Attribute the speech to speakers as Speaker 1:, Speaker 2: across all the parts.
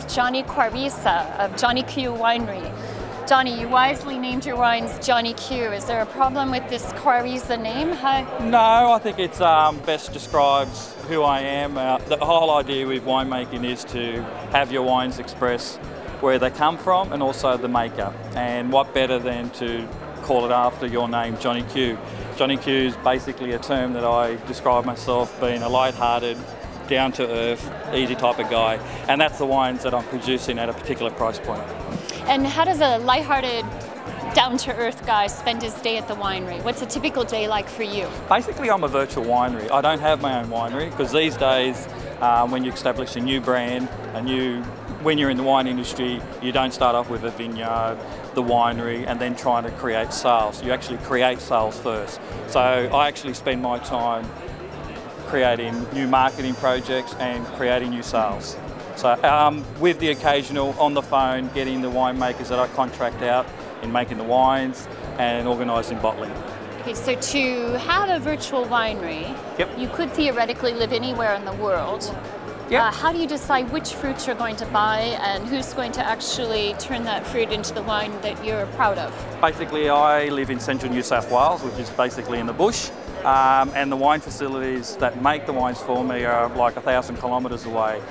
Speaker 1: with Johnny Quarisa of Johnny Q Winery. Johnny, you wisely named your wines Johnny Q. Is there a problem with this Quarisa name? Hi.
Speaker 2: No, I think it's best describes who I am. The whole idea with winemaking is to have your wines express where they come from and also the maker. And what better than to call it after your name, Johnny Q. Johnny Q is basically a term that I describe myself being a light-hearted, down-to-earth, easy type of guy. And that's the wines that I'm producing at a particular price point.
Speaker 1: And how does a light-hearted, down-to-earth guy spend his day at the winery? What's a typical day like for you?
Speaker 2: Basically, I'm a virtual winery. I don't have my own winery because these days, when you establish a new brand, when you're in the wine industry, you don't start off with a vineyard, the winery, and then trying to create sales. You actually create sales first. So I actually spend my time creating new marketing projects and creating new sales. So with the occasional on the phone, getting the winemakers that I contract out in making the wines and organising bottling.
Speaker 1: Okay, so to have a virtual winery,
Speaker 2: Yep.
Speaker 1: you could theoretically live anywhere in the world.
Speaker 2: Yep.
Speaker 1: How do you decide which fruits you're going to buy and who's going to actually turn that fruit into the wine that you're proud of?
Speaker 2: Basically, I live in central New South Wales, which is basically in the bush, and the wine facilities that make the wines for me are like 1,000 kilometres away.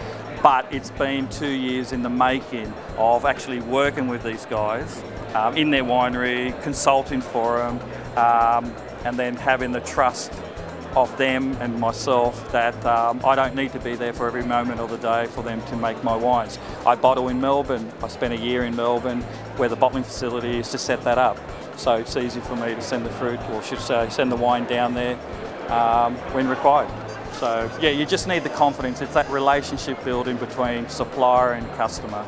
Speaker 2: But it's been 2 years in the making of actually working with these guys in their winery, consulting for them, and then having the trust of them and myself that I don't need to be there for every moment of the day for them to make my wines. I bottle in Melbourne. I spent a year in Melbourne where the bottling facility is to set that up. So it's easy for me to send the fruit, or should say send the wine down there when required. So yeah, you just need the confidence. It's that relationship building between supplier and customer.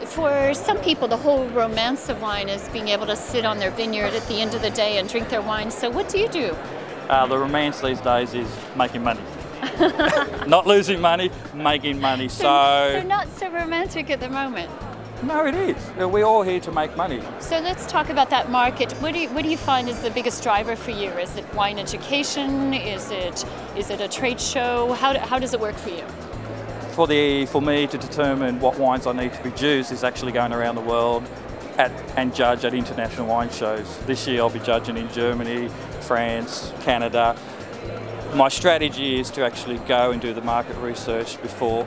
Speaker 1: For some people, the whole romance of wine is being able to sit on their vineyard at the end of the day and drink their wine. So what do you do?
Speaker 2: The romance these days is making money. Not losing money, making money. So
Speaker 1: not so romantic at the moment.
Speaker 2: No, it is. We're all here to make money.
Speaker 1: So let's talk about that market. What do you find is the biggest driver for you? Is it wine education? Is it a trade show? How does it work for you?
Speaker 2: For me to determine what wines I need to produce is actually going around the world and judge at international wine shows. This year I'll be judging in Germany, France, Canada. My strategy is to actually go and do the market research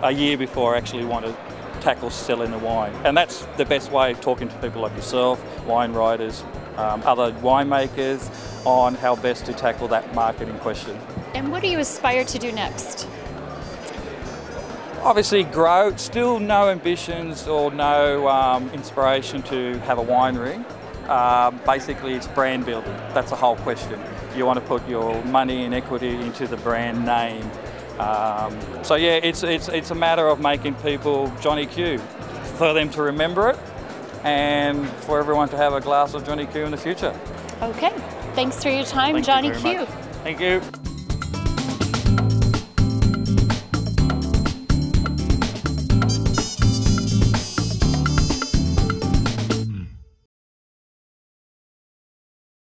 Speaker 2: a year before I actually want to tackle selling the wine. And that's the best way of talking to people like yourself, wine writers, other winemakers, on how best to tackle that market in question.
Speaker 1: And what do you aspire to do next?
Speaker 2: Obviously grow, still no ambitions or no inspiration to have a winery. Basically it's brand building, that's the whole question. You want to put your money and equity into the brand name. So yeah, it's a matter of making people Johnny Q, for them to remember it and for everyone to have a glass of Johnny Q in the future.
Speaker 1: Okay, thanks for your time,
Speaker 2: Thank
Speaker 1: Johnny
Speaker 2: you very
Speaker 1: Q.
Speaker 2: much. Thank you.